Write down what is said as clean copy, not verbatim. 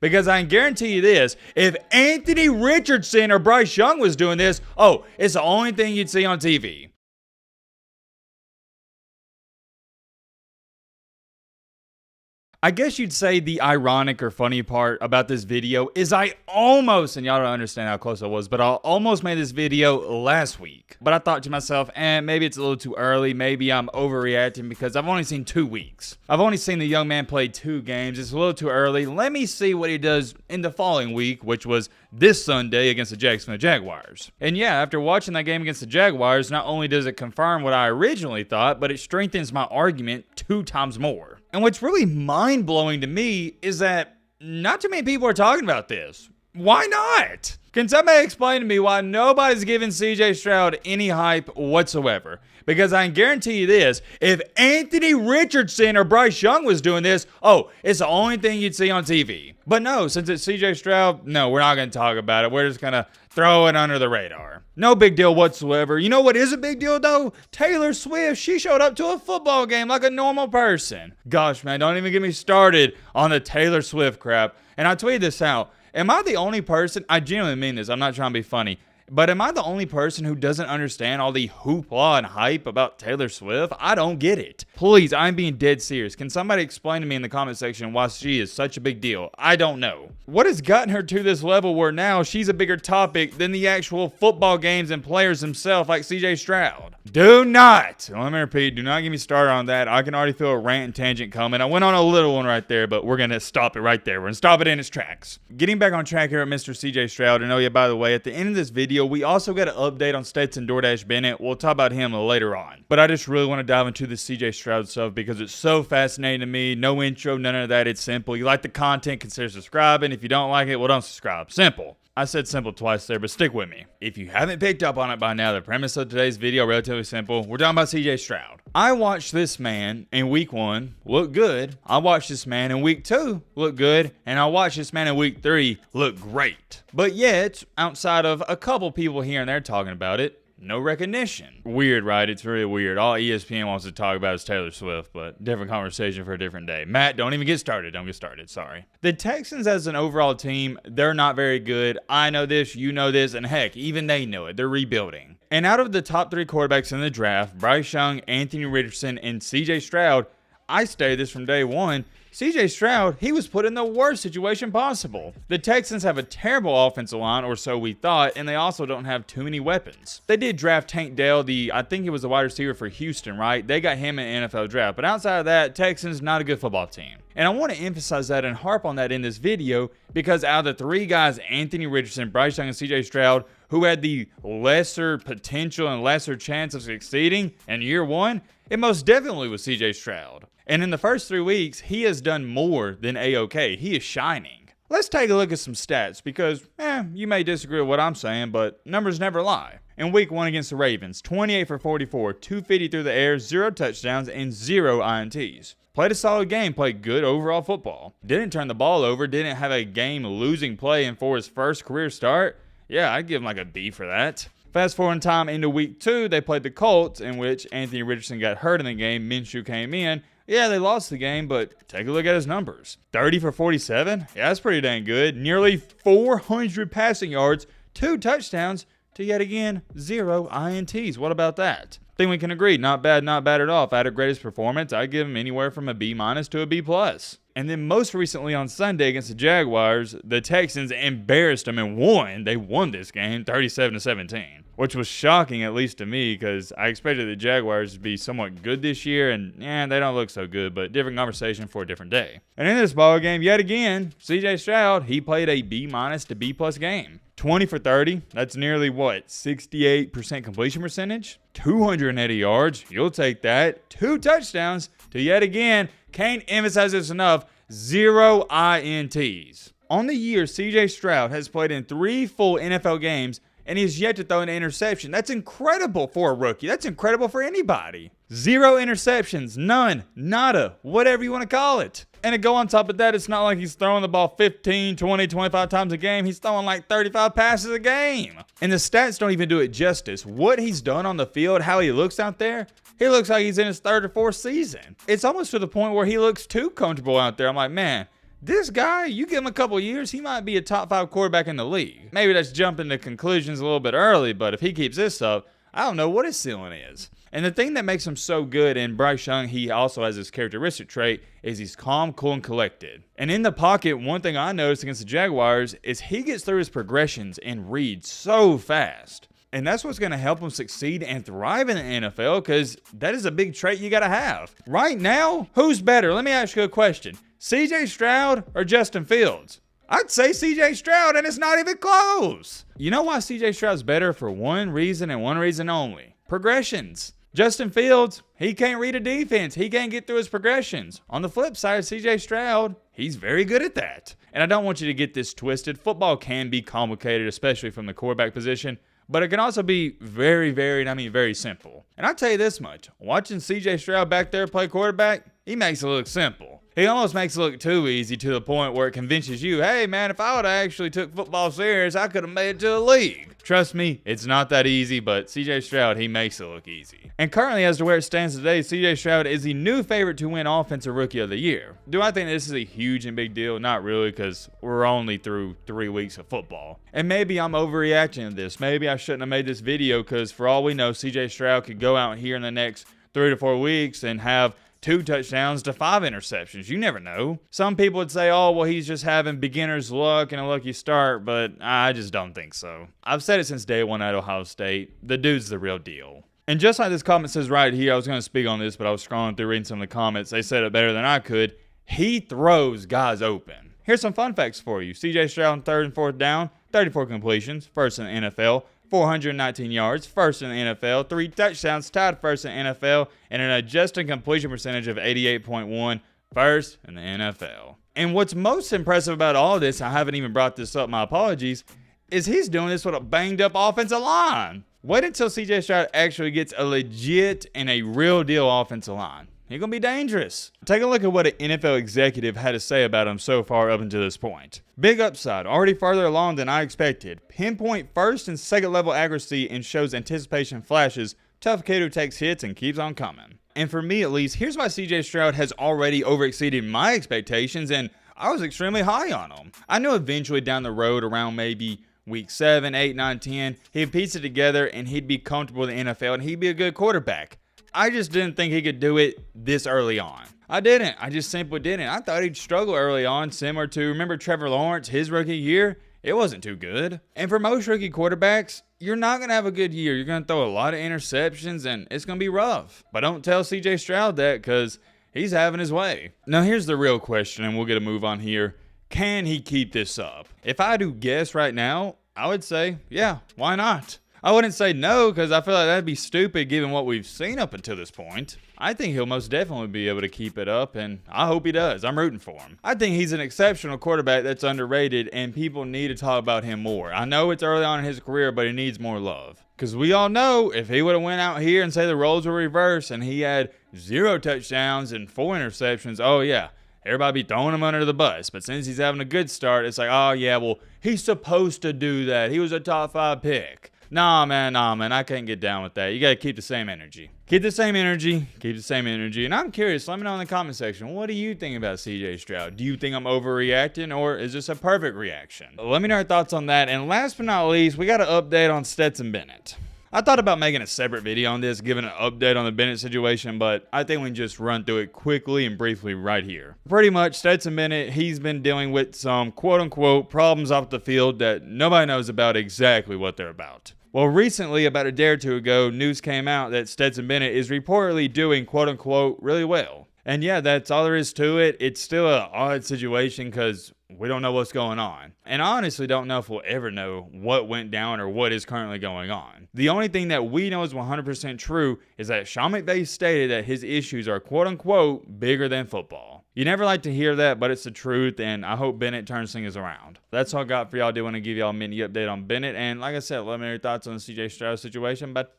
Because I can guarantee you this, if Anthony Richardson or Bryce Young was doing this, oh, it's the only thing you'd see on TV. I guess you'd say the ironic or funny part about this video is I almost, and y'all don't understand how close I was, but I almost made this video last week. But I thought to myself, maybe it's a little too early. Maybe I'm overreacting because I've only seen 2 weeks. I've only seen the young man play 2 games. It's a little too early. Let me see what he does in the following week, which was this Sunday against the Jacksonville Jaguars. And yeah, after watching that game against the Jaguars, not only does it confirm what I originally thought, but it strengthens my argument 2 times more. And what's really mind-blowing to me is that not too many people are talking about this. Why not? Can somebody explain to me why nobody's giving CJ Stroud any hype whatsoever? Because I can guarantee you this, if Anthony Richardson or Bryce Young was doing this, oh, it's the only thing you'd see on TV. But no, since it's CJ Stroud, no, we're not going to talk about it. We're just going to throw it under the radar. No big deal whatsoever. You know what is a big deal though? Taylor Swift, she showed up to a football game like a normal person. Gosh, man, don't even get me started on the Taylor Swift crap. And I tweeted this out. Am I the only person, I genuinely mean this, I'm not trying to be funny, but am I the only person who doesn't understand all the hoopla and hype about Taylor Swift? I don't get it. Please, I'm being dead serious. Can somebody explain to me in the comment section why she is such a big deal? I don't know. What has gotten her to this level where now she's a bigger topic than the actual football games and players themselves like CJ Stroud? Do not, let me repeat, do not get me started on that. I can already feel a rant and tangent coming. I went on a little one right there, but we're going to stop it right there. We're going to stop it in its tracks. Getting back on track here at Mr. CJ Stroud, and oh yeah, by the way, at the end of this video, we also got an update on Stetson Bennett. We'll talk about him later on. But I just really want to dive into the CJ Stroud stuff because it's so fascinating to me. No intro, none of that. It's simple. You like the content, consider subscribing. If you don't like it, well, don't subscribe. Simple. I said simple twice there, but stick with me. If you haven't picked up on it by now, the premise of today's video, relatively simple. We're talking about CJ Stroud. I watched this man in week 1 look good. I watched this man in week 2 look good. And I watched this man in week 3 look great. But yet, outside of a couple people here and there talking about it, no recognition. Weird, right? It's really weird. All ESPN wants to talk about is Taylor Swift, but different conversation for a different day. Matt, don't even get started. Don't get started. Sorry. The Texans as an overall team, they're not very good. I know this, you know this, and heck, even they know it. They're rebuilding. And out of the top 3 quarterbacks in the draft, Bryce Young, Anthony Richardson, and CJ Stroud, I stated this from day one, CJ Stroud, he was put in the worst situation possible. The Texans have a terrible offensive line, or so we thought, and they also don't have too many weapons. They did draft Tank Dell, I think he was the wide receiver for Houston, right? They got him in the NFL draft. But outside of that, Texans, not a good football team. And I want to emphasize that and harp on that in this video because out of the 3 guys, Anthony Richardson, Bryce Young, and CJ Stroud, who had the lesser potential and lesser chance of succeeding in year 1, it most definitely was CJ Stroud. And in the first 3 weeks, he has done more than A-OK. He is shining. Let's take a look at some stats because, you may disagree with what I'm saying, but numbers never lie. In week 1 against the Ravens, 28 for 44, 250 through the air, 0 touchdowns, and 0 INTs. Played a solid game, played good overall football. Didn't turn the ball over, didn't have a game-losing play, and for his first career start, yeah, I'd give him like a B for that. Fast forward in time into week 2, they played the Colts, in which Anthony Richardson got hurt in the game, Minshew came in. Yeah, they lost the game, but take a look at his numbers. 30 for 47? Yeah, that's pretty dang good. Nearly 400 passing yards, 2 touchdowns, to yet again 0 INTs. What about that? I think we can agree. Not bad at all. If I had a greatest performance, I'd give him anywhere from a B- to a B+. And then most recently on Sunday against the Jaguars, the Texans embarrassed them and won. They won this game 37-17, which was shocking, at least to me, because I expected the Jaguars to be somewhat good this year, and they don't look so good, but different conversation for a different day. And in this ball game, yet again, CJ Stroud, he played a B- to B+ game. 20 for 30, that's nearly what, 68% completion percentage? 280 yards, you'll take that. 2 touchdowns to yet again, can't emphasize this enough, 0 INTs. On the year, CJ Stroud has played in 3 full NFL games and he has yet to throw an interception. That's incredible for a rookie. That's incredible for anybody. 0 interceptions, none, nada, whatever you want to call it. And to go on top of that, it's not like he's throwing the ball 15, 20, 25 times a game. He's throwing like 35 passes a game. And the stats don't even do it justice. What he's done on the field, how he looks out there, he looks like he's in his 3rd or 4th season. It's almost to the point where he looks too comfortable out there. I'm like, man, This guy, you give him a couple years, he might be a top 5 quarterback in the league. Maybe that's jumping to conclusions a little bit early, but if he keeps this up, I don't know what his ceiling is. And the thing that makes him so good, and Bryce Young, he also has this characteristic trait, is he's calm, cool, and collected. And in the pocket, one thing I noticed against the Jaguars is he gets through his progressions and reads so fast. And that's what's going to help him succeed and thrive in the NFL, because that is a big trait you got to have. Right now, who's better? Let me ask you a question. CJ Stroud or Justin Fields? I'd say CJ Stroud, and it's not even close. You know why CJ Stroud's better? For one reason and one reason only. Progressions. Justin Fields, he can't read a defense. He can't get through his progressions. On the flip side, CJ Stroud, he's very good at that. And I don't want you to get this twisted. Football can be complicated, especially from the quarterback position. But it can also be very, very simple. And I'll tell you this much. Watching CJ Stroud back there play quarterback, he makes it look simple. He almost makes it look too easy to the point where it convinces you, hey man, if I would have actually took football serious, I could have made it to the league. Trust me, it's not that easy, but CJ Stroud, he makes it look easy. And currently, as to where it stands today, CJ Stroud is the new favorite to win Offensive Rookie of the Year. Do I think this is a huge and big deal? Not really, because we're only through 3 weeks of football. And maybe I'm overreacting to this. Maybe I shouldn't have made this video, because for all we know, CJ Stroud could go out here in the next 3 to 4 weeks and have 2 touchdowns to 5 interceptions. You never know. Some people would say, oh, well, he's just having beginner's luck and a lucky start, but I just don't think so. I've said it since day one at Ohio State. The dude's the real deal. And just like this comment says right here, I was going to speak on this, but I was scrolling through reading some of the comments. They said it better than I could. He throws guys open. Here's some fun facts for you. CJ Stroud on 3rd and 4th down, 34 completions, first in the NFL. 419 yards, first in the NFL, 3 touchdowns, tied first in the NFL, and an adjusted completion percentage of 88.1, first in the NFL. And what's most impressive about all this, I haven't even brought this up, my apologies, is he's doing this with a banged up offensive line. Wait until CJ Stroud actually gets a legit and a real deal offensive line. He's going to be dangerous. Take a look at what an NFL executive had to say about him so far up until this point. Big upside, already farther along than I expected. Pinpoint first and second level accuracy and shows anticipation flashes. Tough kid who takes hits and keeps on coming. And for me at least, here's why CJ Stroud has already overexceeded my expectations, and I was extremely high on him. I knew eventually down the road around maybe week 7, 8, 9, 10, he'd piece it together and he'd be comfortable in the NFL and he'd be a good quarterback. I just didn't think he could do it this early on. I didn't. I just simply didn't. I thought he'd struggle early on, similar to, remember Trevor Lawrence, his rookie year? It wasn't too good. And for most rookie quarterbacks, you're not going to have a good year. You're going to throw a lot of interceptions, and it's going to be rough. But don't tell CJ Stroud that, because he's having his way. Now, here's the real question, and we'll get a move on here. Can he keep this up? If I do guess right now, I would say, yeah, why not? I wouldn't say no, because I feel like that'd be stupid given what we've seen up until this point. I think he'll most definitely be able to keep it up, and I hope he does. I'm rooting for him. I think he's an exceptional quarterback that's underrated, and people need to talk about him more. I know it's early on in his career, but he needs more love. Because we all know if he would have went out here and say the roles were reversed and he had 0 touchdowns and 4 interceptions, oh yeah, everybody be throwing him under the bus. But since he's having a good start, it's like, oh yeah, well, he's supposed to do that. He was a top 5 pick. Nah, man, I can't get down with that. You got to keep the same energy. Keep the same energy. And I'm curious, let me know in the comment section, what do you think about CJ Stroud? Do you think I'm overreacting, or is this a perfect reaction? Let me know your thoughts on that. And last but not least, we got an update on Stetson Bennett. I thought about making a separate video on this, giving an update on the Bennett situation, but I think we can just run through it quickly and briefly right here. Pretty much, Stetson Bennett, he's been dealing with some quote-unquote problems off the field that nobody knows about exactly what they're about. Well, recently, about a day or two ago, news came out that Stetson Bennett is reportedly doing quote-unquote really well. And yeah, that's all there is to it. It's still an odd situation because we don't know what's going on. And I honestly don't know if we'll ever know what went down or what is currently going on. The only thing that we know is 100% true is that Sean McVay stated that his issues are quote-unquote bigger than football. You never like to hear that, but it's the truth, and I hope Bennett turns things around. That's all I got for y'all. I do want to give y'all a mini update on Bennett, and like I said, let me know your thoughts on the CJ Stroud situation, but